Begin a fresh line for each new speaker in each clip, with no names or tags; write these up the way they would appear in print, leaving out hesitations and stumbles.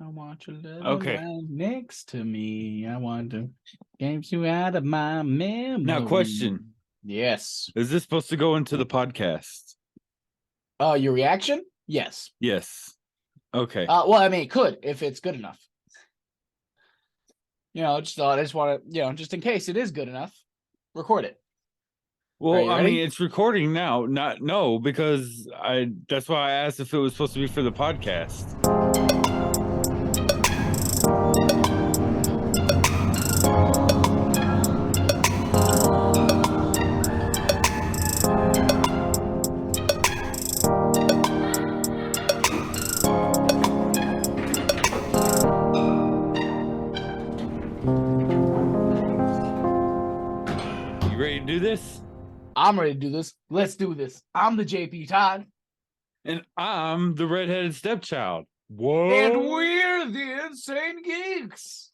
I want your love
Okay.
right next to me. I want to get you out of my memory.
Now, question.
Yes.
Is this supposed to go into the podcast?
Your reaction? Yes.
Yes. Okay.
Well, I mean, it could if it's good enough. I just want to, just in case it is good enough, record it.
Well, I mean, it's recording now. No, because that's why I asked if it was supposed to be for the podcast. You ready to do this?
I'm ready to do this. Let's do this. I'm the JP Todd.
And I'm the Redheaded Stepchild. Whoa.
And we're the Insane Geeks.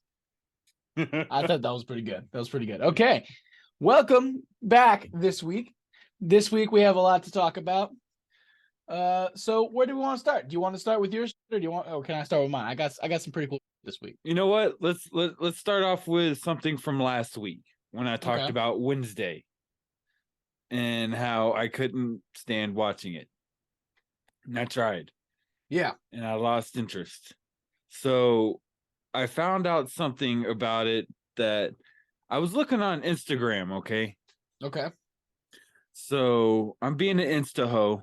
I thought that was pretty good. Okay. Welcome back this week. This week we have a lot to talk about. So where do we want to start? Do you want to start with yours, or can I start with mine? I got some pretty cool this week.
You know what? Let's start off with something from last week when I talked about Wednesday and how I couldn't stand watching it. And I tried.
Yeah.
And I lost interest. So I found out something about it that I was looking on Instagram, okay?
Okay.
So I'm being an Insta hoe.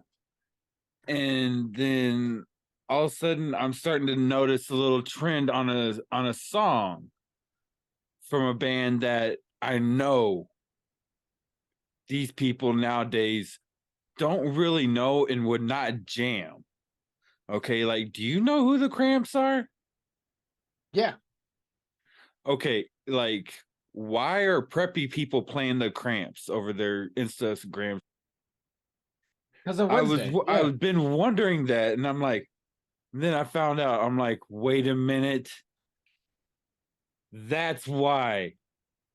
And then all of a sudden I'm starting to notice a little trend on a song from a band that I know these people nowadays don't really know and would not jam. Okay, like, do you know who the Cramps are?
Yeah.
Okay, like, why are preppy people playing the Cramps over their Instagram?
Because of Wednesday.
I've been wondering that, and I'm like, and then I found out, I'm like, wait a minute. That's why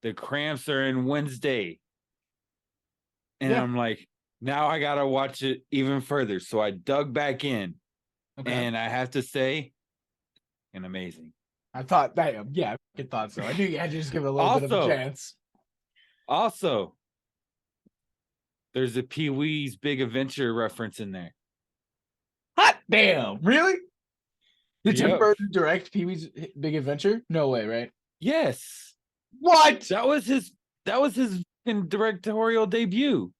the Cramps are in Wednesday. And I'm like, now I gotta watch it even further. So I dug back in. Okay. And I have to say, an amazing.
I thought that, I thought so. I knew you had to just give it a little bit of a chance.
Also, there's a Pee-wee's Big Adventure reference in there.
Hot damn! Really? Did Tim Burton direct Pee-wee's Big Adventure? No way, right?
Yes.
What?
That was his directorial debut.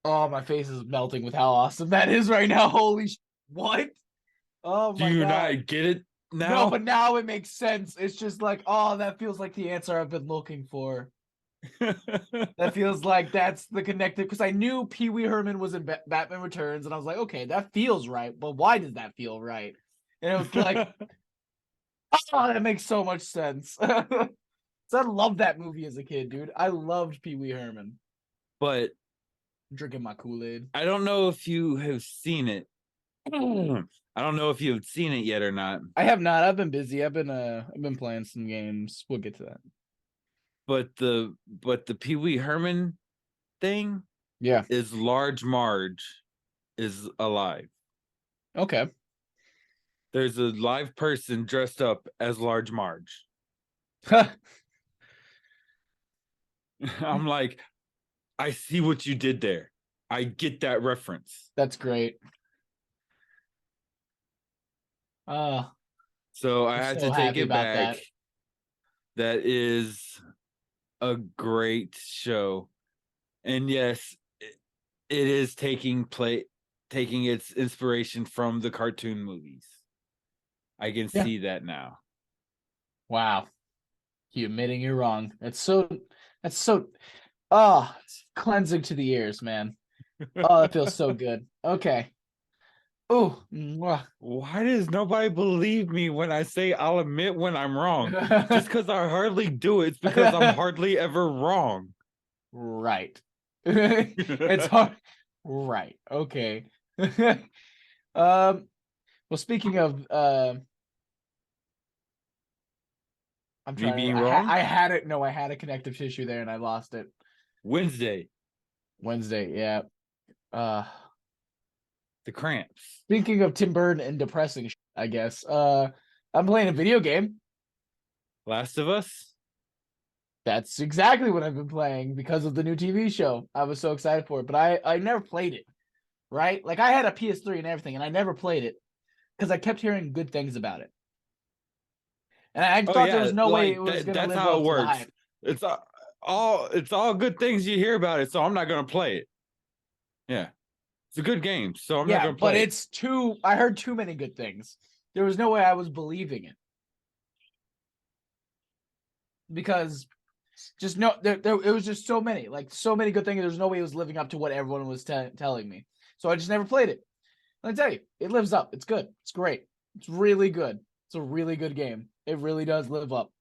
Oh, my face is melting with how awesome that is right now. Holy shit. What? Oh my God.
Do you not get it now?
No, but now it makes sense. It's just like, oh, that feels like the answer I've been looking for. That feels like that's the connected, because I knew Pee Wee Herman was in Batman Returns, and I was like, okay, that feels right, but why does that feel right? And it was like, oh, that makes so much sense. So I loved that movie as a kid, dude. I loved Pee Wee Herman.
But
drinking my Kool-Aid.
I don't know if you have seen it. I don't know if you've seen it yet or not.
I have not. I've been busy. I've been playing some games. We'll get to that.
But the Pee Wee Herman thing, is Large Marge is alive.
Okay.
There's a live person dressed up as Large Marge. I'm like, I see what you did there. I get that reference.
That's great.
So I had to take it back. That is a great show. And yes, it is taking its inspiration from the cartoon movies. I can see that now.
Wow. You admitting you're wrong. That's so it's cleansing to the ears, man. Oh, that feels so good. Okay. Oh,
why does nobody believe me when I say I'll admit when I'm wrong? Just because I hardly do it, it's because I'm hardly ever wrong.
Right. It's hard. Right. Okay. Well, speaking of I'm trying.
Me being wrong?
I had it. No, I had a connective tissue there and I lost it.
Wednesday,
yeah.
The Cramps.
Speaking of Tim Burton and depressing, I guess. I'm playing a video game.
Last of Us?
That's exactly what I've been playing because of the new TV show. I was so excited for it, but I never played it. Right? Like I had a PS3 and everything, and I never played it because I kept hearing good things about it. And I
Oh
thought there was
yeah,
no way it
like
was gonna
that's
live
how
up
it
to the
works.
hype.
It's all good things you hear about it, so I'm not gonna play it. Yeah. It's a good game, so I'm not
Yeah,
gonna
but
play it.
I heard too many good things. There was no way I was believing it. Because just no it was just so many, like so many good things. There's no way it was living up to what everyone was telling me. So I just never played it. Let me tell you, it lives up. It's good. It's great. It's really good. It's a really good game. It really does live up.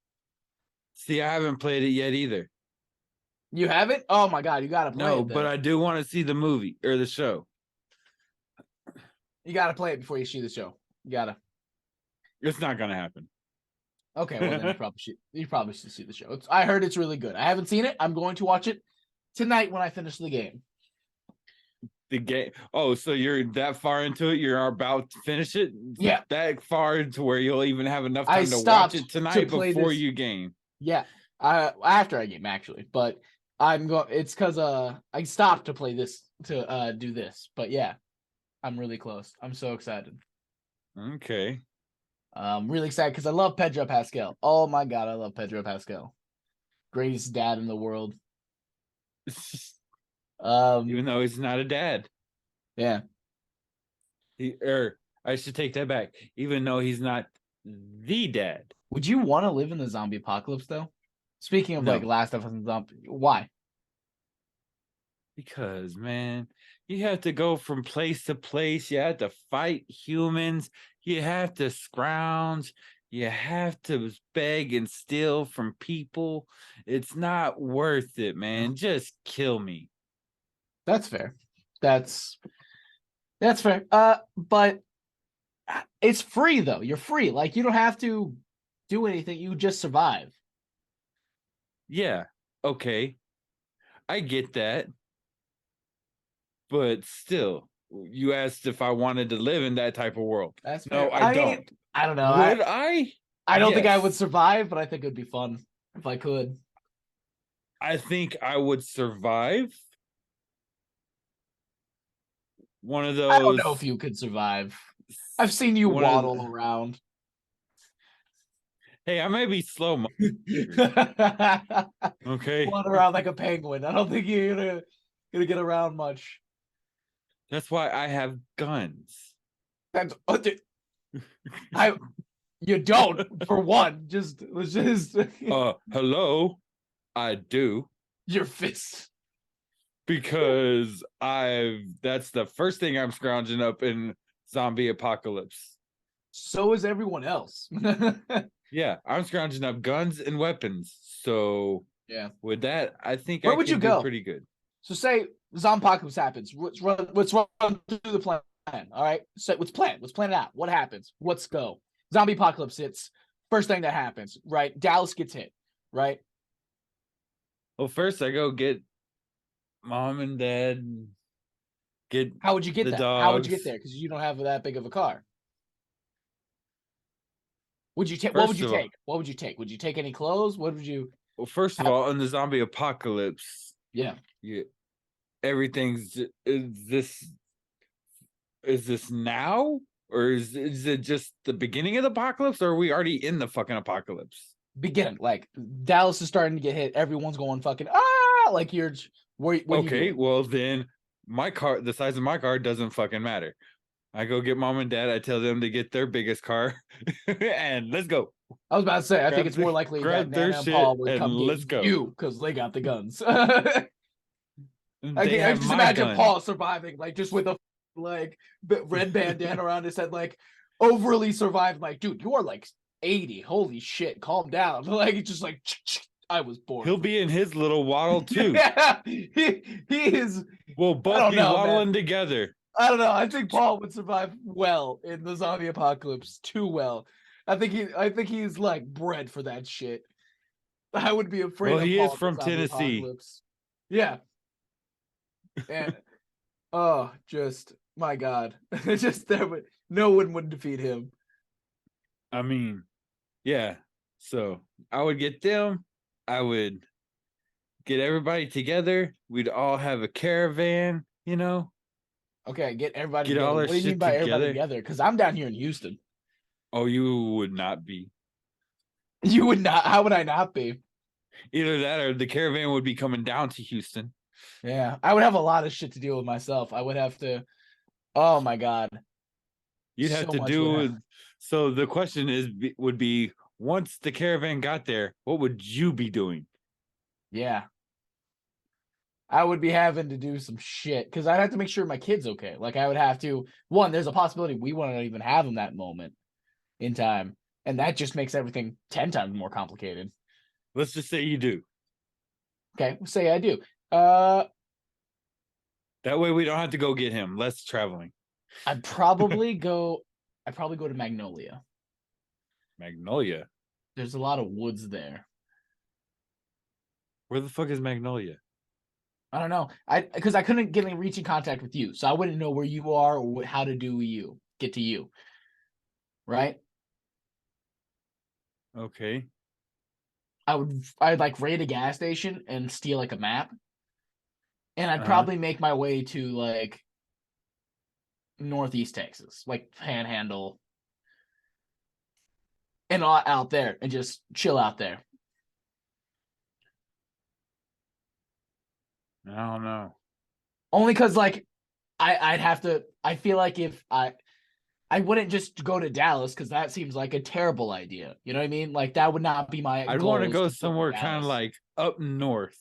See, I haven't played it yet either.
You haven't? Oh my god, you gotta play
No,
it
but
then.
I do want to see the movie or the show.
You gotta play it before you see the show. You gotta.
It's not gonna happen.
Okay, well then you probably should. You probably should see the show. I heard it's really good. I haven't seen it. I'm going to watch it tonight when I finish the game.
The game. Oh, so you're that far into it? You're about to finish it?
Yeah,
That far into where you'll even have enough
I
time to watch
stopped
it
to
tonight
play
before
this.
you game.
Yeah, after I game actually, but I'm going. It's because I stopped to play this to do this. But yeah, I'm really close. I'm so excited.
Okay.
I'm really excited because I love Pedro Pascal. Oh my god, I love Pedro Pascal. Greatest dad in the world.
Even though he's not a dad.
Yeah.
I should take that back. Even though he's not the dad.
Would you want to live in the zombie apocalypse though? Speaking of like
No.
Last of Us and zombie, why?
Because, man, you have to go from place to place. You have to fight humans. You have to scrounge. You have to beg and steal from people. It's not worth it, man. Just kill me.
That's fair. That's fair. But it's free though. You're free. Like you don't have to do anything. You just survive.
Yeah. Okay. I get that. But still, you asked if I wanted to live in that type of world.
That's
No,
fair.
I
I mean,
don't.
I don't know.
Would I?
I don't think I would
Yes.
survive, but I think it'd be fun if I could.
I think I would survive one of
I don't
those.
know if you could survive. I've seen you
one of
waddle around.
Hey, I may be slow. Okay,
Waddle around like a penguin. I don't think you're gonna get around much.
that's why I have guns.
That's I you don't for one. Just
Hello, I do
your fist.
because That's the first thing I'm scrounging up in zombie apocalypse.
So is everyone else.
Yeah, I'm scrounging up guns and weapons. So
Yeah.
with that, I think
Where
I
would you
can do
go?
pretty good.
So say zombie apocalypse happens. Let's run through the plan. All right. So let's plan. Let's plan it out. What happens? Let's go. Zombie apocalypse hits. First thing that happens, right? Dallas gets hit, right?
Well, first I go get mom and dad, get
How would you get
the
that? How would you get
dogs.
there? Because you don't have that big of a car. Would you take? What would
First
you
of all,
take? What would you take? Would you take any clothes? What would you?
well, first of
Have?
all, in the zombie apocalypse,
Yeah.
you everything's is this now, or is it just the beginning of the apocalypse, or are we already in the fucking apocalypse?
Beginning, like Dallas is starting to get hit. Everyone's going fucking like you're. What are you
Okay,
doing?
well then my car, the size of my car doesn't fucking matter. I go get mom and dad. I tell them to get their biggest car, and let's go.
I was about to say, I think
Grab
it's more likely that
grab their
Nana and
shit
Paul would
and
come get
let's go.
you because they got the guns. I
They have
just
my
imagine
gun.
Paul surviving, like just with a like red bandana around his head, like overly survived. Like, dude, you are like 80. Holy shit, calm down. Like, it's just like I was born.
He'll be in his little waddle too.
Yeah, he is.
We'll both be waddling together.
I don't know. I think Paul would survive well in the zombie apocalypse. Too well. I think he's like bred for that shit. I would be afraid
Well,
of
he
Paul
is
in the
from
zombie
Tennessee.
apocalypse. Yeah. And oh, just my God. Just there would no one would defeat him.
I mean, yeah. So I would get them. I would get everybody together. We'd all have a caravan,
Okay, get everybody
get
together.
all our
What do you mean
shit
by everybody
together.
together? Because I'm down here in Houston.
Oh, you would not be.
You would not. How would I not be?
Either that or the caravan would be coming down to Houston.
Yeah, I would have a lot of shit to deal with myself. I would have to. Oh my god,
You'd have
so
to
much would happen.
do. So the question would be once the caravan got there, what would you be doing?
Yeah, I would be having to do some shit because I'd have to make sure my kid's okay. Like I would have to. One, there's a possibility we wouldn't even have him that moment in time, and that just makes everything 10 times more complicated.
Let's just say you do.
Okay, say I do. Uh,
That way we don't have to go get him. Less traveling.
I'd probably go. I'd probably go to Magnolia.
Magnolia.
There's a lot of woods there.
Where the fuck is Magnolia?
I don't know. Because I couldn't get any reach in contact with you, so I wouldn't know where you are or how to get to you. Right?
Okay.
I'd like raid a gas station and steal like a map, and I'd
Uh huh.
probably make my way to like Northeast Texas, like Panhandle, and all out there, and just chill out there.
I don't know.
Only because like I'd have to. I feel like if I wouldn't just go to Dallas because that seems like a terrible idea. You know what I mean? Like that would not be my
I'd want to
goal is
go
to go to
somewhere kind of
Dallas.
like up north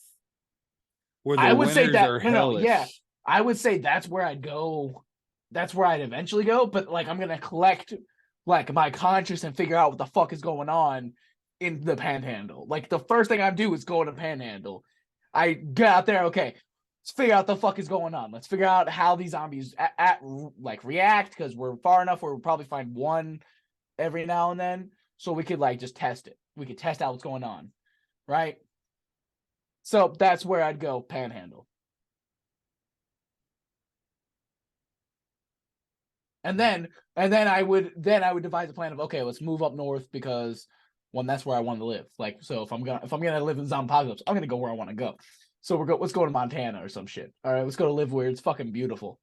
where the
I would say
winters
that
are
no, yeah.
hellish.
I would say that's where I'd go. That's where I'd eventually go, but like I'm gonna collect like my conscience and figure out what the fuck is going on in the panhandle. Like the first thing I do is go to panhandle. I get out there, okay. Let's figure out the fuck is going on. Let's figure out how these zombies like react because we're far enough where we'll probably find one every now and then, so we could like just test it. We could test out what's going on, right? So that's where I'd go, panhandle. And then I would devise a plan of okay, let's move up north because one, that's where I want to live. Like, so if I'm gonna live in Zompocalypse, I'm gonna go where I want to go. So let's go to Montana or some shit. All right, let's go to live where it's fucking beautiful,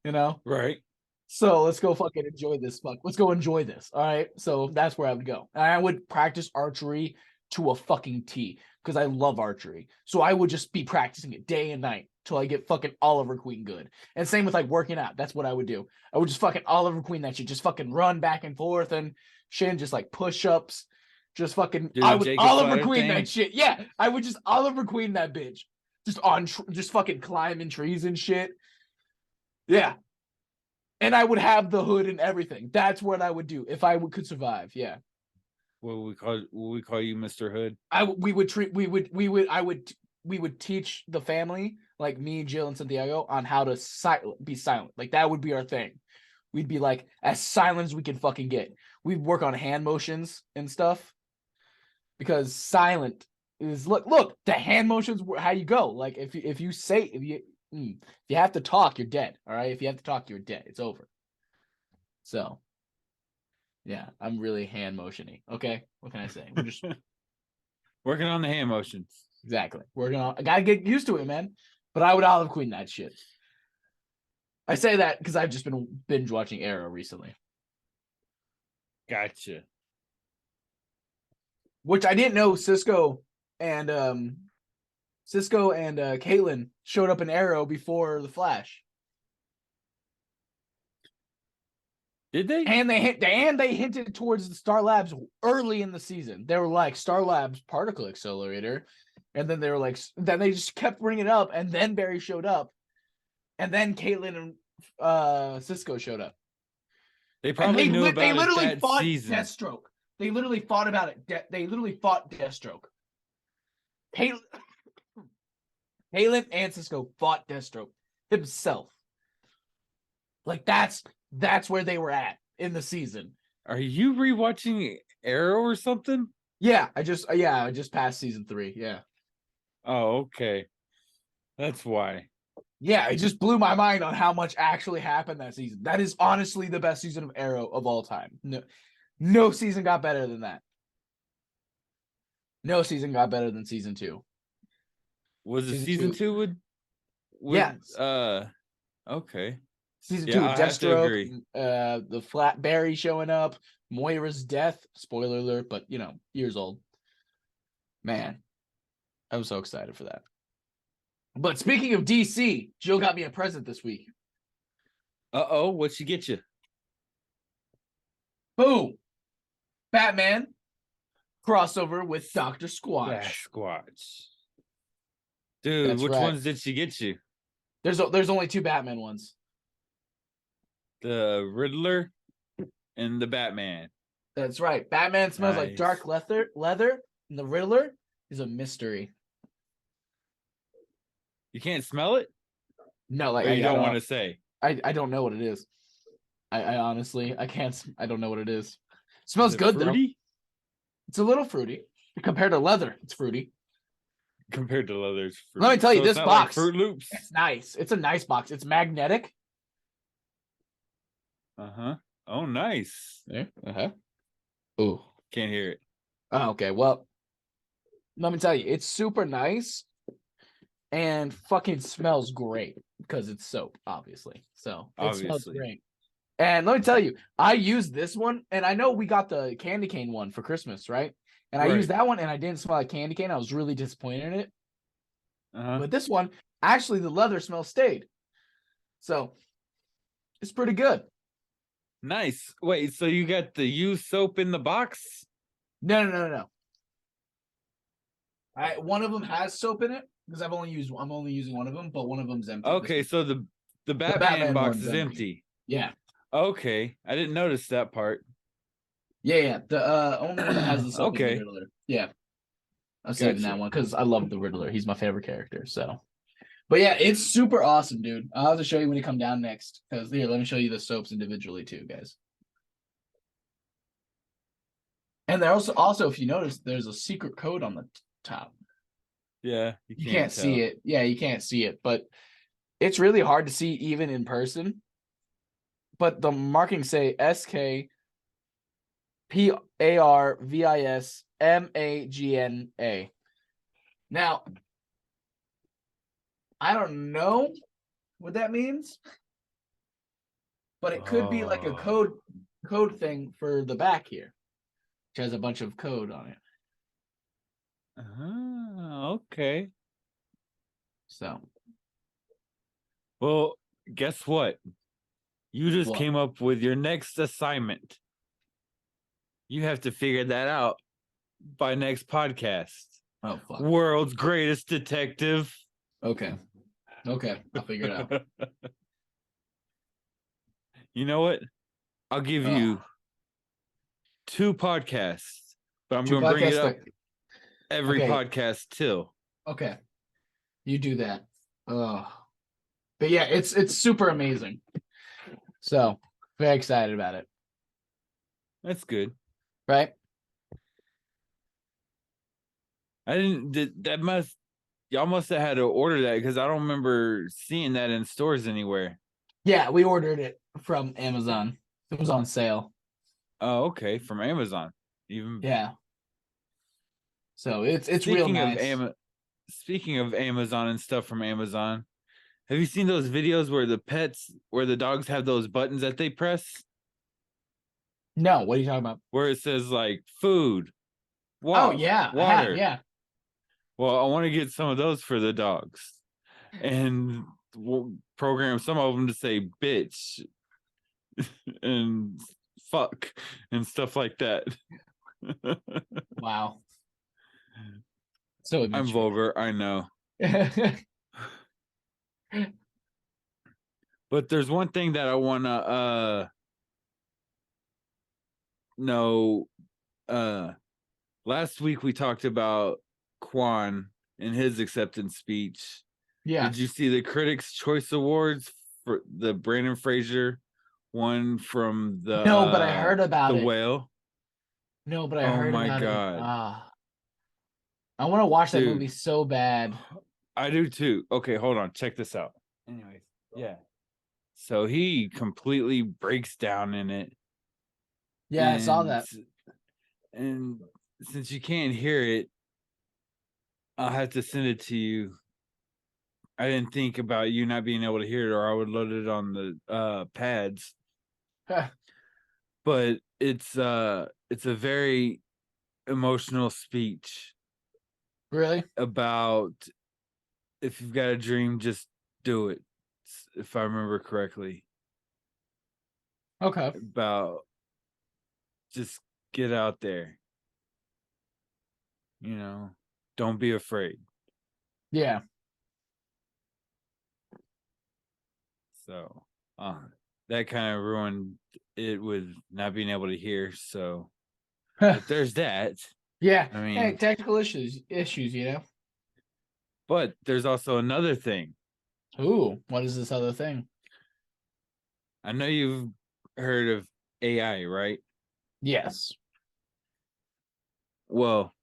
you know.
Right.
So let's go fucking enjoy this. Let's go enjoy this. All right. So that's where I would go. And I would practice archery to a fucking T because I love archery. So I would just be practicing it day and night till I get fucking Oliver Queen good. And same with like working out. That's what I would do. I would just fucking Oliver Queen that shit. Just fucking run back and forth and shit. And just like push ups. Just fucking.
Do
I
the
would
Jacob's
Oliver
ladder
Queen that
thing.
shit. Yeah. I would just Oliver Queen that bitch. Just fucking climbing trees and shit. Yeah, and I would have the hood and everything. That's what I would do if could survive. Yeah,
What we call you, Mr. Hood?
we would treat we would teach the family like me, Jill, and Santiago on how to be silent. Like that would be our thing. We'd be like as silent as we can fucking get. We'd work on hand motions and stuff because silent is look the hand motions how you go. Like if you have to talk, you're dead. All right, if you have to talk, you're dead. It's over. So yeah, I'm really hand motioning. Okay, what can I say? We're just
Working on the hand motions.
exactly. I gotta get used to it, man. But I would Olive Queen that shit. I say that because I've just been binge watching Arrow recently,
Gotcha.
which I didn't know. Cisco and Caitlin showed up in Arrow before the Flash,
Did they?
and they hinted towards the Star Labs early in the season. They were like Star Labs particle accelerator, and then then they just kept bringing it up, and then Barry showed up, and then Caitlin and Cisco showed up.
They probably knew
They
about it
literally
that
fought
season.
Deathstroke. They literally fought about it. They literally fought Deathstroke. Caitlin and Cisco fought Deathstroke himself. Like that's where they were at in the season.
Are you rewatching Arrow or something?
Yeah, I just passed season 3. Yeah.
Oh, okay. That's why.
Yeah, it just blew my mind on how much actually happened that season. That is honestly the best season of Arrow of all time. No season got better than that. No season got better than season 2.
Was it
Season
season
2.
2 with
Yes.
okay.
Season
Yeah,
2 with
I have to
Deathstroke,
agree.
the Flat Barry showing up, Moira's death. Spoiler alert, but years old. Man, I was so excited for that. But speaking of DC, Jill got me a present this week.
Uh-oh, what'd she get you?
Boom! Batman crossover with Dr. Squatch.
Sasquatch. Dude,
That's
which
right.
ones did she get you?
There's only 2 Batman ones.
The Riddler and the Batman.
That's right. Batman smells like
Nice.
dark leather, and the Riddler is a mystery.
You can't smell it?
No, like
Or you
I
don't want to say?
I don't know what it is. I honestly I can't. I don't know what it is.
Is
Smells
it
good
fruity?
though. It's a little fruity compared to leather. It's fruity.
Compared to leather's fruity.
Let me tell you,
So
this
it's not
box.
like Fruit Loops.
It's nice. It's a nice box. It's magnetic.
Uh-huh. Oh, nice.
Yeah. Ooh.
Can't hear it.
Oh, okay. Well, let me tell you, it's super nice and fucking smells great because it's soap, obviously. So it smells
Obviously.
great. And let me tell you, I used this one, and I know we got the candy cane one for Christmas, right? And I
Right.
used that one, and I didn't smell like candy cane. I was really disappointed in it.
Uh-huh.
But this one, actually, the leather smell stayed. So it's pretty good.
Nice. Wait, so you got the used soap in the box?
No. One of them has soap in it because I'm only using one of them, but one of them's empty.
Okay, so the Batman box
one's
is empty.
Yeah.
Okay, I didn't notice that part.
Yeah. The only one that has the soap is the
Okay.
Riddler. Yeah. I'm saving that
Gotcha.
one because I love the Riddler. He's my favorite character. So, but yeah, it's super awesome, dude. I'll have to show you when you come down next. Because here, let me show you the soaps individually too, guys. And there also, if you notice, there's a secret code on the top.
Yeah,
You can't see it. Yeah, you can't see it, but it's really hard to see even in person. But the markings say SKPARVISMAGNA. Now, I don't know what that means, but it could be like a code thing for the back here, which has a bunch of code on it.
Okay.
So,
Well, guess what? You just
What?
came up with your next assignment. You have to figure that out by next podcast.
Oh fuck.
World's greatest detective.
Okay, I'll figure it out.
You know what? I'll give you 2 podcasts, but I'm going to bring it up every podcast till.
Okay, you do that. But yeah, it's super amazing. So very excited about it.
That's good.
Right?
I didn't. Y'all must have had to order that because I don't remember seeing that in stores anywhere.
Yeah, we ordered it from Amazon. It was on sale.
Oh, okay, from Amazon.
Yeah. So it's real nice.
Speaking of Amazon and stuff from Amazon, have you seen those videos where the dogs have those buttons that they press?
No, what are you talking about?
Where it says like food,
Oh yeah,
water.
I have, yeah.
Well, I want to get some of those for the dogs, and we'll program some of them to say bitch and fuck and stuff like that.
Wow. So
I'm vulgar, I know. But there's one thing that I want to know. Last week we talked about Quan and his acceptance speech.
Yeah.
Did you see the Critics' Choice Awards for the Brandon Fraser one from the
No, but I heard about
the
it.
Whale?
No, but I heard about
God.
it. I want to watch that
Dude.
movie so bad.
I do too. Okay, hold on. Check this out. Anyways, yeah. So he completely breaks down in it.
Yeah, I saw that.
And since you can't hear it, I'll have to send it to you. I didn't think about you not being able to hear it, or I would load it on the pads. But it's a very emotional speech
Really?
about if you've got a dream, just do it. If I remember correctly,
Okay.
about just get out there. Don't be afraid.
Yeah.
So that kind of ruined it with not being able to hear. So, but there's that.
Yeah.
I mean,
Hey, technical issues, you know.
but there's also another thing.
Ooh, what is this other thing?
I know you've heard of AI, right?
Yes.
Well,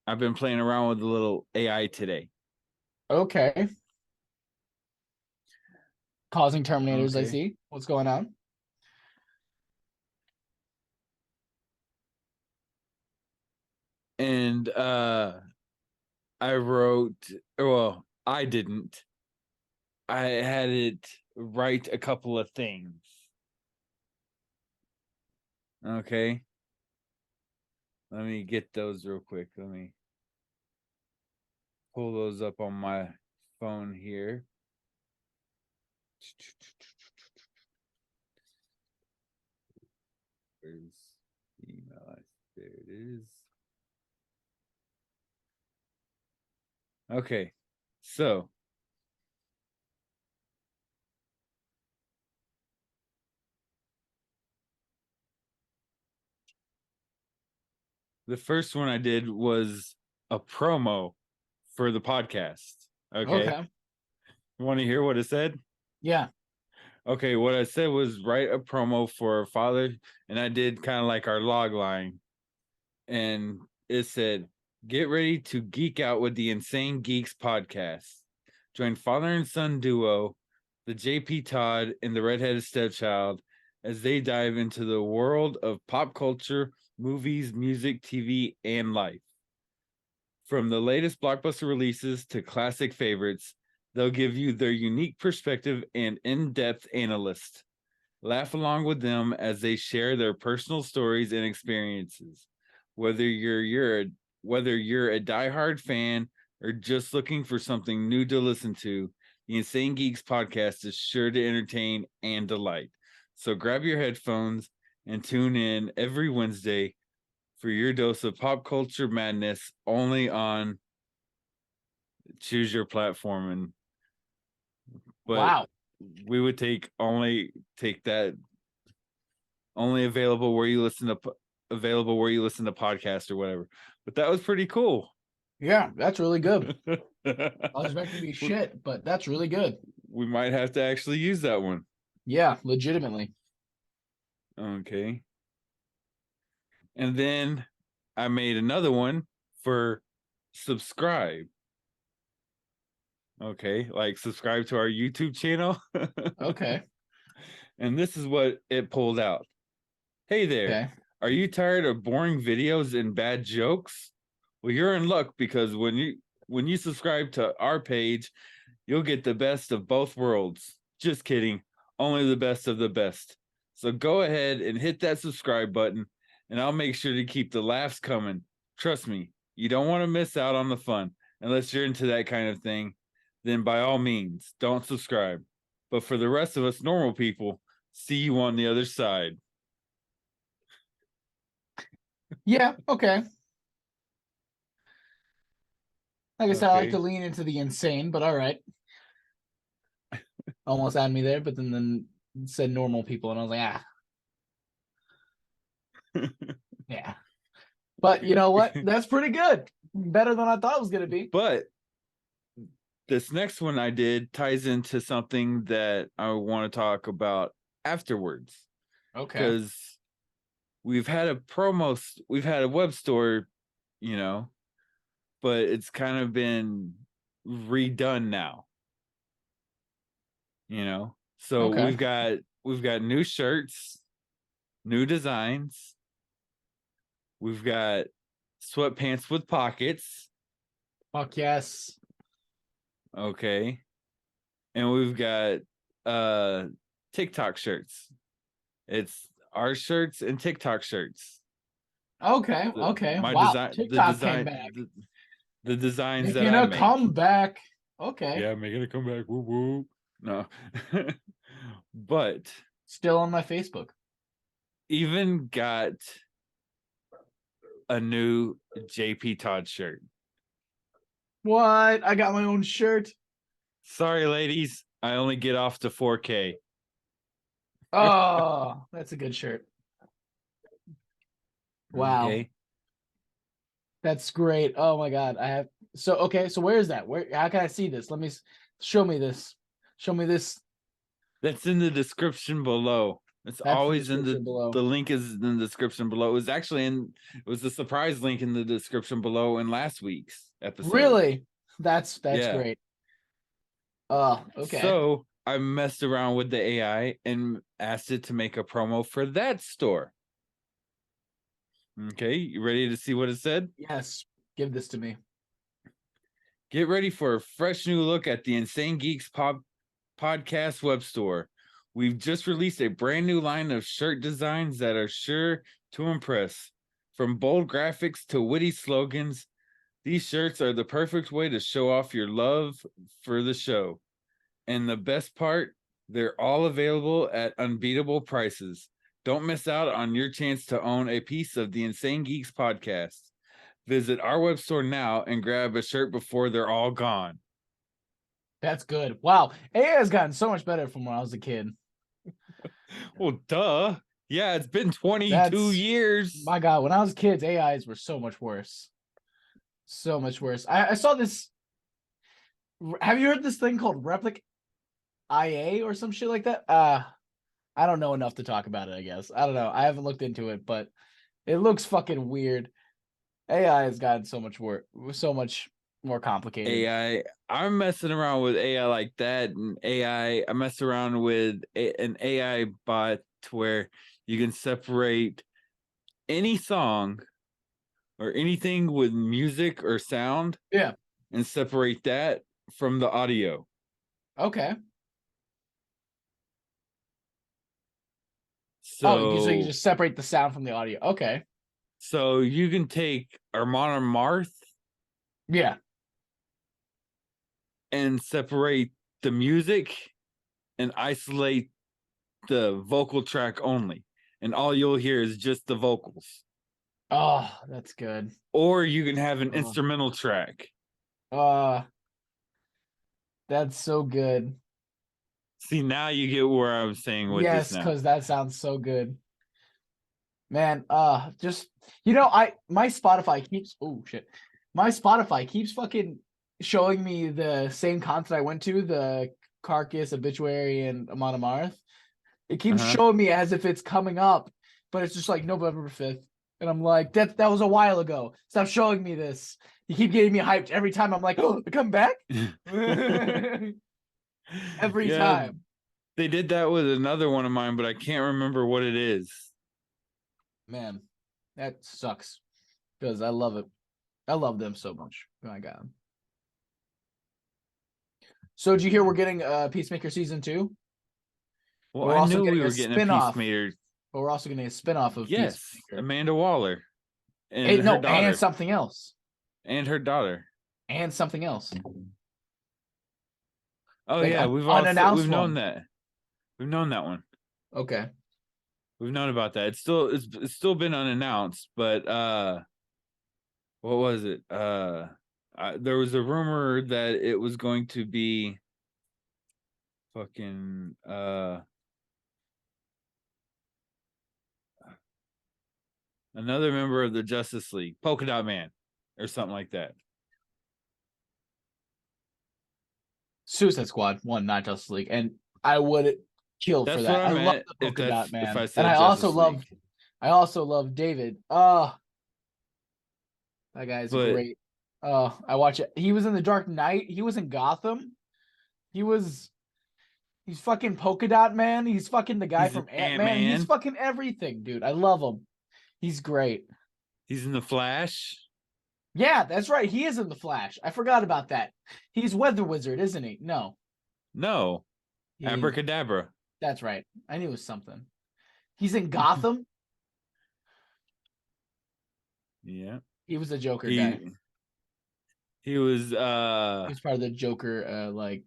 I've been playing around with a little AI today.
Okay. Causing Terminators, I
Okay.
see. What's going on?
And I wrote, well, I didn't. I had it write a couple of things. Okay. Let me get those real quick. Let me pull those up on my phone here. Where's the email? There it is. Okay. So the first one I did was a promo for the podcast. Okay.
Okay.
You want to hear what it said?
Yeah.
Okay, what I said was write a promo for our father, and I did kind of like our log line. And it said, get ready to geek out with the Insane Geeks podcast. Join father and son duo, the JP Todd and the Redheaded Stepchild, as they dive into the world of pop culture, movies, music, TV, and life. From the latest blockbuster releases to classic favorites, they'll give you their unique perspective and in-depth analysis. Laugh along with them as they share their personal stories and experiences. Whether you're a diehard fan or just looking for something new to listen to, the Insane Geeks podcast is sure to entertain and delight. So grab your headphones and tune in every Wednesday for your dose of pop culture madness only on choose your platform. And but
Wow.
we would take that only available where you listen to podcasts or whatever. But that was pretty cool.
Yeah, that's really good. I was expecting to be shit, but that's really good.
We might have to actually use that one.
Yeah, legitimately.
Okay. And then I made another one for subscribe. Okay, like subscribe to our YouTube channel.
Okay.
And this is what it pulled out. Hey there.
Okay.
Are you tired of boring videos and bad jokes? Well, you're in luck because when you subscribe to our page, you'll get the best of both worlds. Just kidding. Only the best of the best. So go ahead and hit that subscribe button, and I'll make sure to keep the laughs coming. Trust me, you don't want to miss out on the fun. Unless you're into that kind of thing, then by all means, don't subscribe. But for the rest of us normal people, see you on the other side.
Yeah, okay. Like I said, I like to
Okay.
lean into the insane, but all right. Almost had me there, but then said normal people, and I was like, yeah. But you know what? That's pretty good. Better than I thought it was gonna be.
But this next one I did ties into something that I want to talk about afterwards.
Okay.
Because we've had we've had a web store, you know, but it's kind of been redone now, you know. So
Okay.
we've got new shirts, new designs, We've got sweatpants with pockets.
Fuck yes.
Okay. And we've got TikTok shirts. It's our shirts and TikTok shirts.
Okay. Okay.
My
Wow.
design,
TikTok came back.
the designs that
Making
I
a
make.
comeback. Okay.
Yeah, making a comeback. Woo woo. No. But
Still on my Facebook.
even got a new JP Todd shirt.
What? I got my own shirt.
Sorry, ladies. I only get off to 4K.
Oh, that's a good shirt. Wow.
Okay.
That's great. Oh my god. I have okay, so where is that? Where how can I see this? Let me show me this. Show me this.
That's in the description below. It's
That's the
always in
description below.
the link is in the description below. It was actually it was a surprise link in the description below in last week's episode.
Really? That's
Yeah.
great. Oh, okay.
So I messed around with the AI and asked it to make a promo for that store. Okay, you ready to see what it said?
Yes. Give this to me.
Get ready for a fresh new look at the Insane Geeks podcast web store. We've just released a brand new line of shirt designs that are sure to impress. From bold graphics to witty slogans, these shirts are the perfect way to show off your love for the show. And the best part, they're all available at unbeatable prices. Don't miss out on your chance to own a piece of the Insane Geeks podcast. Visit our web store now and grab a shirt before they're all gone.
That's good. Wow. AI has gotten so much better from when I was a kid.
Well, duh. Yeah, it's been 22 years.
My God, when I was kids, AIs were so much worse. So much worse. I saw this. Have you heard this thing called Replic IA or some shit like that? I don't know enough to talk about it, I guess. I don't know. I haven't looked into it, but it looks fucking weird. AI has gotten so much more complicated.
AI, I'm messing around with AI like that, and I mess around with an AI bot to where you can separate any song or anything with music or sound,
Yeah,
and separate that from the audio.
okay.
So,
so you just separate the sound from the audio. Okay.
So you can take Armand Marth,
Yeah.
and separate the music and isolate the vocal track only, and all you'll hear is just the vocals.
Oh, that's good.
Or you can have an instrumental track.
That's so good.
See, now you get where I'm saying with this now.
Yes, because that sounds so good. Man, just my Spotify keeps my Spotify keeps fucking showing me the same concert I went to, the Carcass, Obituary, and Amon Amarth. It keeps showing me as if it's coming up, but it's just like November 5th. And I'm like, that was a while ago. Stop showing me this. You keep getting me hyped every time. I'm like, oh, come back. Every time.
They did that with another one of mine, but I can't remember what it is.
Man, that sucks. Because I love it. I love them so much. Oh my God. So did you hear we're getting Peacemaker season 2?
Well, I knew we were getting a Peacemaker.
But we're also getting a spinoff of Peacemaker.
Amanda Waller. And her daughter.
And something else.
And her daughter.
And something else.
Oh, like yeah, we've known that. We've known that one.
Okay.
We've known about that. It's still been unannounced, but what was it? There was a rumor that it was going to be fucking another member of the Justice League, Polka Dot Man, or something like that.
Suicide Squad 1, not Justice League, and I would kill for that. I love the Polka Dot Man, and I also love David. That guy's great. I watch it. He was in The Dark Knight. He was in Gotham. He's fucking Polka Dot Man. He's fucking the guy from Ant-Man. He's fucking everything, dude. I love him. He's great.
He's in the Flash.
Yeah, that's right. He is in the Flash. I forgot about that. He's Weather Wizard, isn't he? No,
No,
he.
Abracadabra.
That's right. I knew it was something. He's in Gotham.
Yeah.
He was a Joker guy.
He he was
He was part of the Joker like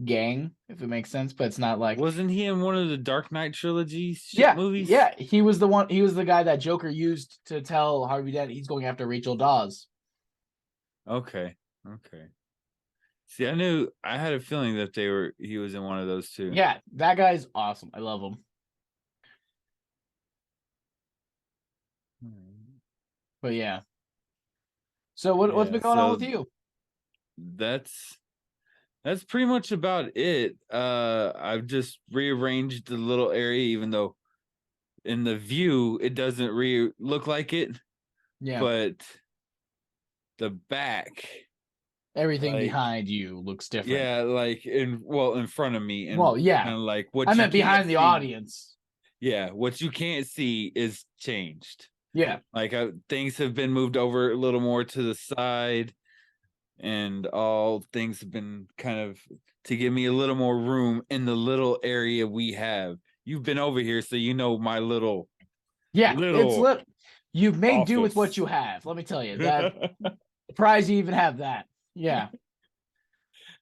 gang, if it makes sense. But it's not like.
wasn't he in one of the Dark Knight trilogy shit
Yeah,
movies?
yeah. He was the one. He was the guy that Joker used to tell Harvey Dent he's going after Rachel Dawes.
Okay. Okay. See, I had a feeling that he was in one of those too.
Yeah, that guy's awesome. I love him. But yeah. So what's
Yeah,
been going on with
so
you?
that's that's pretty much about it. I've just rearranged the little area, even though in the view it doesn't look like it,
Yeah.
but the back,
Everything
like,
behind you looks different.
yeah, like in front of me, and
Well, yeah.
kind of like
I
what you
meant
can't
behind the
see.
audience.
Yeah, what you can't see is changed.
Yeah.
Like, things have been moved over a little more to the side, and all things have been kind of to give me a little more room in the little area we have. You've been over here, so you know my little
Yeah. It's
little
lit. You've made do with what
office.
you have. Let me tell you that. Surprised you even have that. Yeah.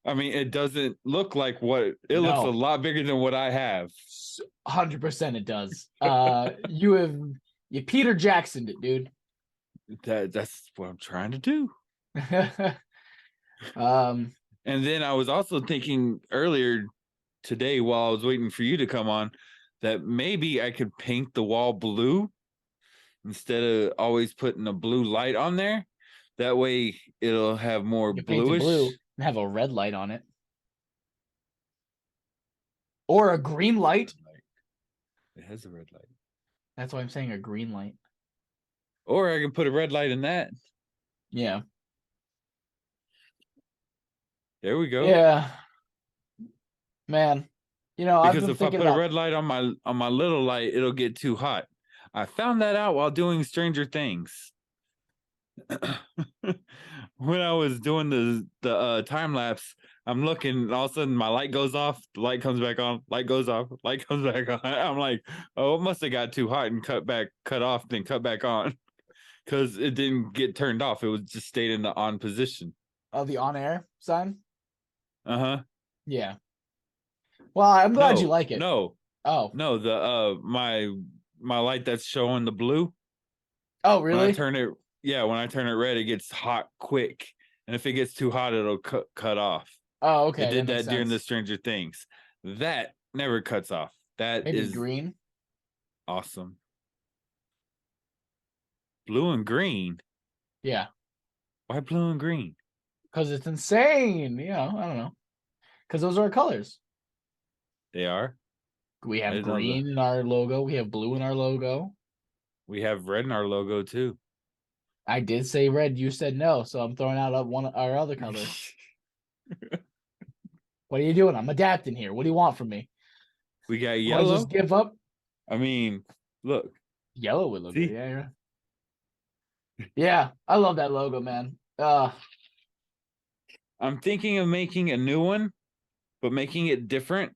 I mean, it doesn't look like what it looks a
No.
lot bigger than what I have.
100% it does. You Peter Jacksoned it, dude.
That's what I'm trying to do.
um
And then I was also thinking earlier today while I was waiting for you to come on that maybe I could paint the wall blue instead of always putting a blue light on there. That way it'll have more
you paint it blue
bluish.
and have a red light on it. Or a green light.
It has a red light.
That's why I'm saying a green light.
Or I can put a red light in that.
Yeah.
There we go.
Yeah. Man. I've
Because
been
if I
thinking
put a
about
red light on my little light, it'll get too hot. I found that out while doing Stranger Things. When I was doing the time lapse, I'm looking, and all of a sudden my light goes off, the light comes back on, light goes off, light comes back on. I'm like, oh, it must have got too hot and cut off, then cut back on. Because it didn't get turned off. It was just stayed in the on position.
the on air sign.
Uh-huh.
Yeah. Well, I'm glad you
No,
like it.
no,
Oh.
no. The my light that's showing the blue.
Oh,
When I
really?
turn it, yeah, when I turn it red, it gets hot quick. And if it gets too hot, it'll cut off.
Oh,
It
okay. That
did
makes
that during the
sense.
Stranger Things. That never cuts off. That
Maybe
is
green.
awesome. Blue and green.
Yeah.
Why blue and green?
Because it's insane. I don't know. Because those are our colors.
They are.
We
I
have
didn't know the.
green in our logo. We have blue in our logo.
We have red in our logo too.
I did say red. You said no. So I'm throwing out one of our other color. What are you doing? I'm adapting here. What do you want from me?
We got
I just
yellow.
give up?
I mean, look.
Yellow would look good.
See,
Yeah. Yeah. I love that logo, man.
I'm thinking of making a new one, but making it different,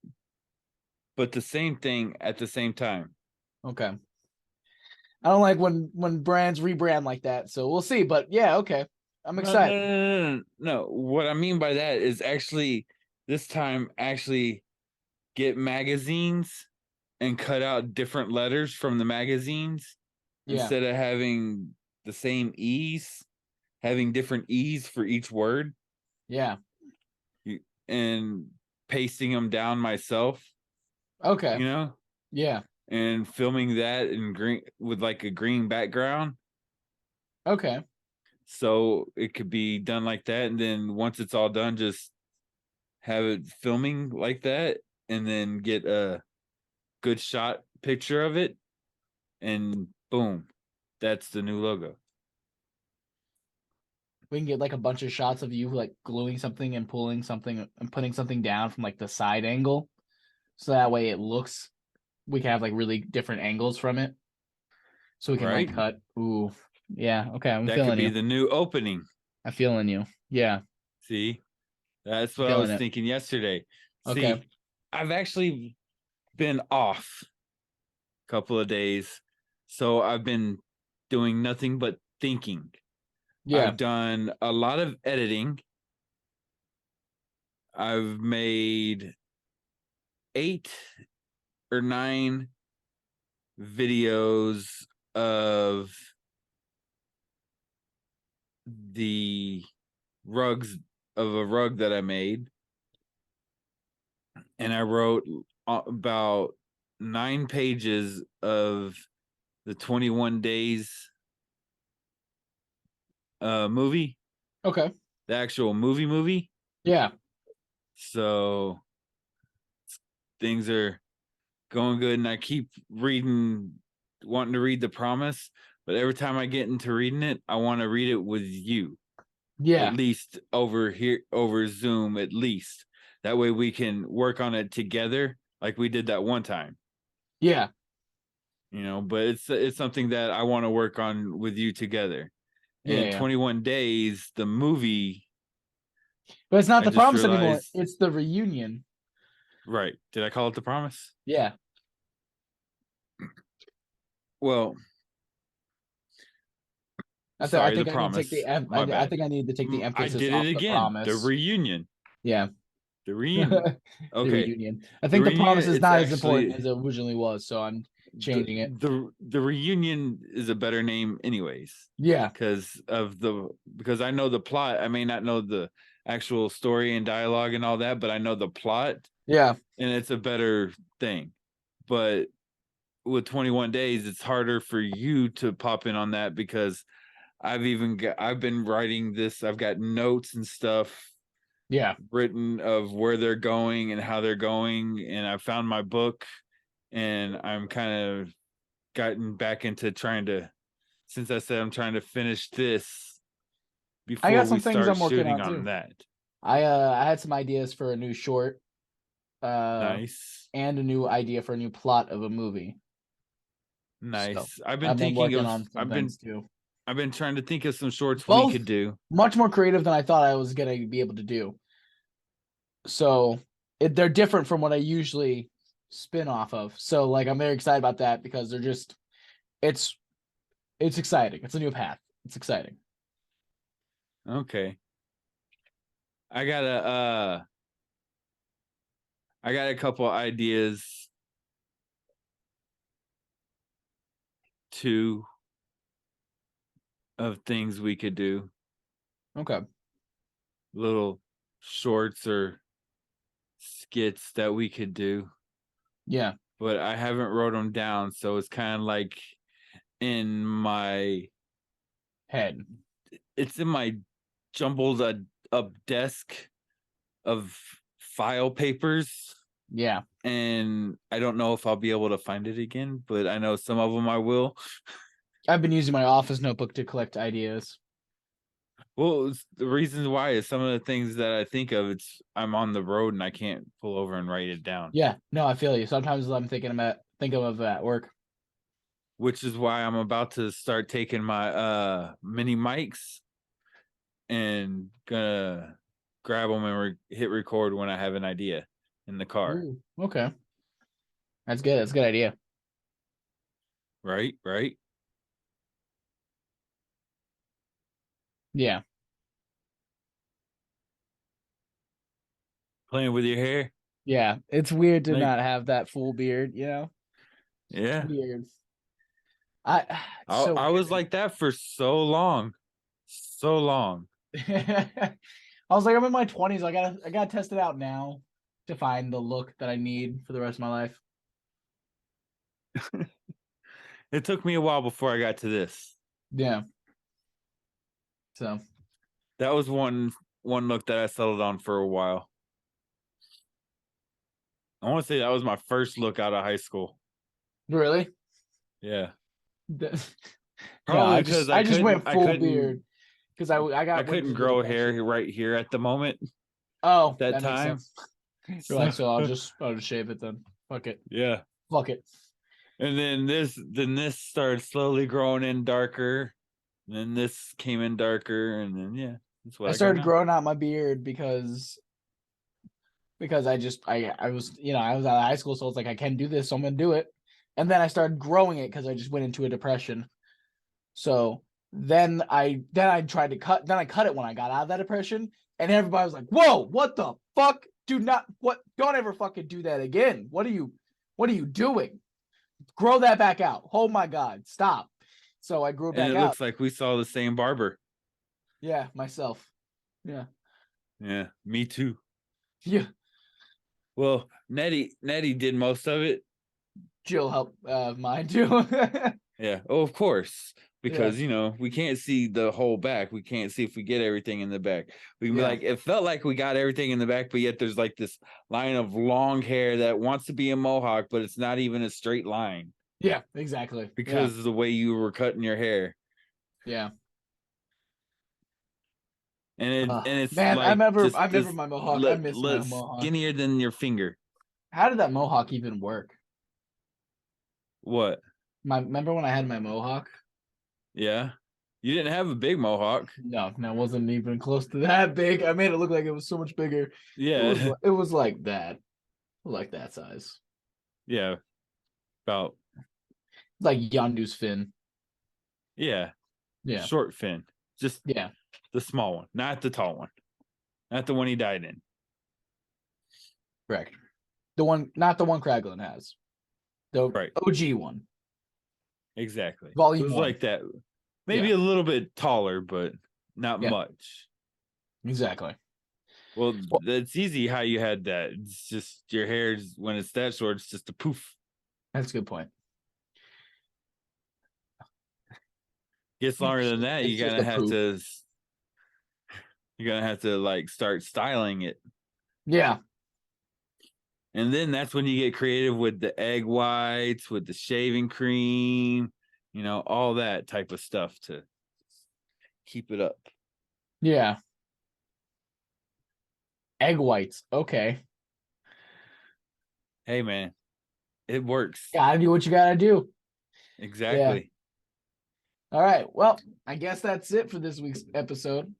but the same thing at the same time.
Okay. I don't like when brands rebrand like that. So we'll see. But yeah, okay. I'm
No, no,
excited.
no, no, no, no. What I mean by that is actually this time actually get magazines and cut out different letters from the magazines
Yeah.
instead of having the same E's, having different E's for each word
Yeah.
and pasting them down myself,
Okay.
you know,
Yeah.
and filming that in green with like a green background.
Okay.
So it could be done like that. And then once it's all done, just have it filming like that and then get a good shot picture of it. And boom, that's the new logo.
We can get like a bunch of shots of you like gluing something and pulling something and putting something down from like the side angle. So that way it looks we can have like really different angles from it. So we can like
Right?
cut. Ooh. Yeah. Okay. I'm
That could
feeling
be
you.
the new opening.
I'm feeling you. Yeah.
See, that's
I'm
what I
feeling
was
it.
thinking yesterday.
Okay.
See, I've actually been off a couple of days, so I've been doing nothing but thinking.
Yeah.
I've done a lot of editing. I've made 8 or 9 videos of the rugs of a rug that I made, and I wrote about 9 pages of the 21 days movie,
Okay.
the actual movie.
Yeah.
So things are going good, and I keep reading, wanting to read The Promise, but every time I get into reading it, I want to read it with you, at
Yeah.
least over here over Zoom, at least. That way we can work on it together like we did that one time.
Yeah.
But it's something that I want to work on with you together.
Yeah.
And
Yeah.
21 days, the movie,
But it's not
I
the
just
promise anymore.
realized,
It's the reunion.
right. Did I call it The Promise?
Yeah.
Well,
I
sorry, The
think I need to take
Promise. My
I
bad.
think I need to take the
I
emphasis
did it
off the
again. The
promise.
reunion.
Yeah.
The reunion.
The
Okay.
reunion. I
The
think the
reunion,
promise is
it's
not as important
actually
as it originally was, so I'm changing it.
the reunion is a better name anyways.
Yeah.
Because I know the plot. I may not know the actual story and dialogue and all that, but I know the plot,
Yeah.
and it's a better thing. But with 21 days, it's harder for you to pop in on that because I've been writing this. I've got notes and stuff
Yeah.
written of where they're going and how they're going, and I found my book, and I'm kind of gotten back into trying to, since I said I'm trying to finish this
I
before
got
we
some things
start
I'm working
shooting
on
on
too.
that.
I had some ideas for a new short,
Nice.
and a new idea for a new plot of a movie. So
Nice. I've been
I've been
thinking
working
of
on some things too.
I've been trying to think of some shorts we
Both
could do.
much more creative than I thought I was gonna be able to do. So they're different from what I usually spin off of. So like I'm very excited about that because they're just it's it's exciting. It's a new path. It's exciting.
Okay. I got a couple ideas too of things we could do.
Okay.
Little shorts or skits that we could do,
Yeah.
but I haven't wrote them down, so it's kind of like in my
Head.
it's in my jumbled up desk of file papers,
Yeah.
and I don't know if I'll be able to find it again, but I know some of them I will.
I've been using my office notebook to collect ideas.
Well, the reasons why is some of the things that I think of, I'm on the road and I can't pull over and write it down.
Yeah. No, I feel you. Sometimes I'm thinking of at work.
Which is why I'm about to start taking my mini mics and gonna grab them and hit record when I have an idea in the car.
Ooh, okay. That's good. That's a good idea.
Right?
Yeah.
Playing with your hair.
Yeah. It's weird to
Like,
not have that full beard, you know? It's
yeah.
weird. It's
I
so
I was
weird.
like that for so long. So long.
I was like, I'm in my 20s. I gotta test it out now to find the look that I need for the rest of my life.
It took me a while before I got to this.
Yeah. So
That was one look that I settled on for a while. I want to say that was my first look out of high school.
really?
Yeah.
No,
Probably because
I just went full beard because I
I
got like
couldn't
this little
grow
crush.
hair right here at the moment.
Oh,
That
that makes
time.
sense. You're like, so I'll just shave it then. Fuck it.
Yeah.
Fuck it.
And then this started slowly growing in darker. And then this came in darker, and then yeah, that's what
I
I got
started
now.
growing out my beard because I just I was I was out of high school, so I was like I can do this, so I'm gonna do it. And then I started growing it because I just went into a depression. So then I tried to cut. Then I cut it when I got out of that depression, and everybody was like, "Whoa, what the fuck? Do not Don't ever fucking do that again. What are you doing? Grow that back out. Oh my god, stop." So I grew it
And
back
it
out.
looks like we saw the same barber.
Yeah, myself. Yeah,
Yeah, me too.
yeah.
Well, Nettie did most of it.
Jill helped mine too.
Yeah. Oh, of course.
Yeah,
Because we can't see the whole back. We can't see if we get everything in the back. We can be
yeah,
like, it felt like we got everything in the back, but yet there's like this line of long hair that wants to be a mohawk, but it's not even a straight line
yeah. Exactly.
because of the way you were cutting your hair.
Yeah.
And it's
Man, I
like
remember
just this
my mohawk. I miss my mohawk.
skinnier than your finger.
How did that mohawk even work?
What?
Remember when I had my mohawk?
Yeah. You didn't have a big mohawk.
No, it wasn't even close to that big. I made it look like it was so much bigger.
Yeah.
It was like that size.
Yeah. About
Like Yondu's fin.
yeah.
Yeah,
Short fin. Just
yeah.
the small one, not the tall one. Not the one he died in.
Correct. Not the one Kraglin has. The
Right.
OG one.
Exactly.
Volume
It was
1.
like that. Maybe
Yeah.
a little bit taller, but not
Yeah.
much.
Exactly.
Well, it's easy how you had that. It's just your hair, when it's that short, it's just a poof.
That's a good point.
Gets longer than that,
It's just a poof.
you're gonna have to like start styling it.
Yeah.
And then that's when you get creative with the egg whites, with the shaving cream, all that type of stuff to keep it up.
Yeah. Egg whites. Okay.
Hey man, it works.
Gotta do what you gotta do.
Exactly.
All right. Well, I guess that's it for this week's episode.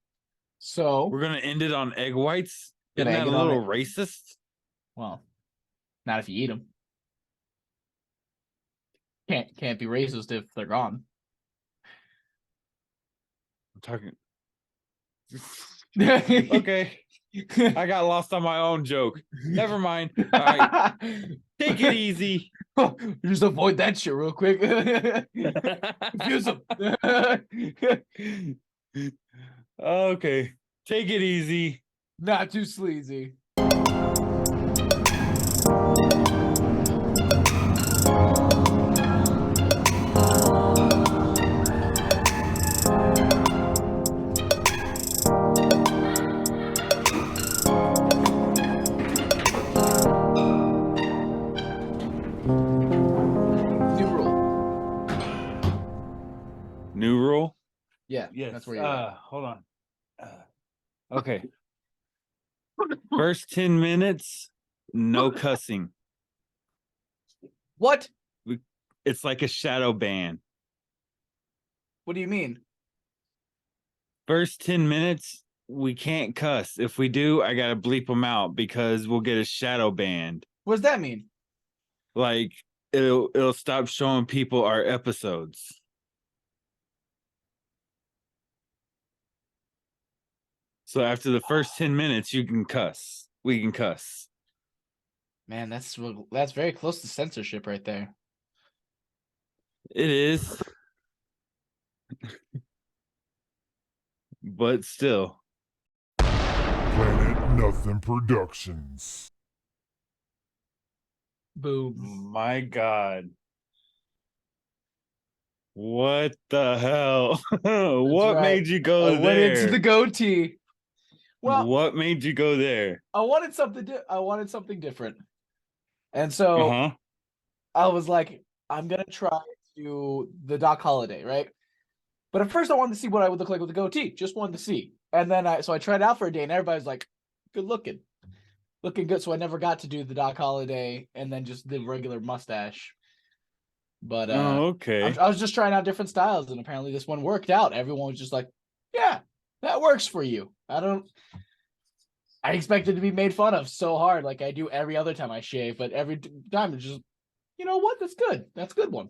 So
We're gonna end it on egg whites.
gonna
Isn't that
egg
a
it on
little
it.
racist?
Well, not if you eat them. Can't be racist if they're gone.
I'm talking. Okay. I got lost on my own joke. Never mind. All right. Take it easy.
Just avoid that shit real quick. Confuse them.
Okay. Take it easy.
Not too sleazy. New rule.
New rule?
Yeah,
Yes.
that's where you're at.
Hold on. Okay. First 10 minutes, no cussing.
What?
It's like a shadow ban.
What do you mean?
First 10 minutes, we can't cuss. If we do, I gotta bleep them out because we'll get a shadow banned.
What does that mean?
Like it'll stop showing people our episodes. So after the first 10 minutes, you can cuss. We can cuss.
Man, that's very close to censorship right there.
It is. But still.
Planet Nothing Productions.
Boom.
My God. What the hell? What
right.
made you go
I
there?
went into the goatee. Well,
what made you go there?
I wanted something different. And so I was like, I'm gonna try to do the Doc Holiday, right? But at first I wanted to see what I would look like with the goatee. Just wanted to see. And then I tried out for a day and everybody's like, good looking. Looking good. So I never got to do the Doc Holiday and then just the regular mustache. But
Oh, okay.
I was just trying out different styles, and apparently this one worked out. Everyone was just like, "Yeah, that works for you." I expected to be made fun of so hard, like I do every other time I shave, but every time it's just, you know what? That's good. That's a good one.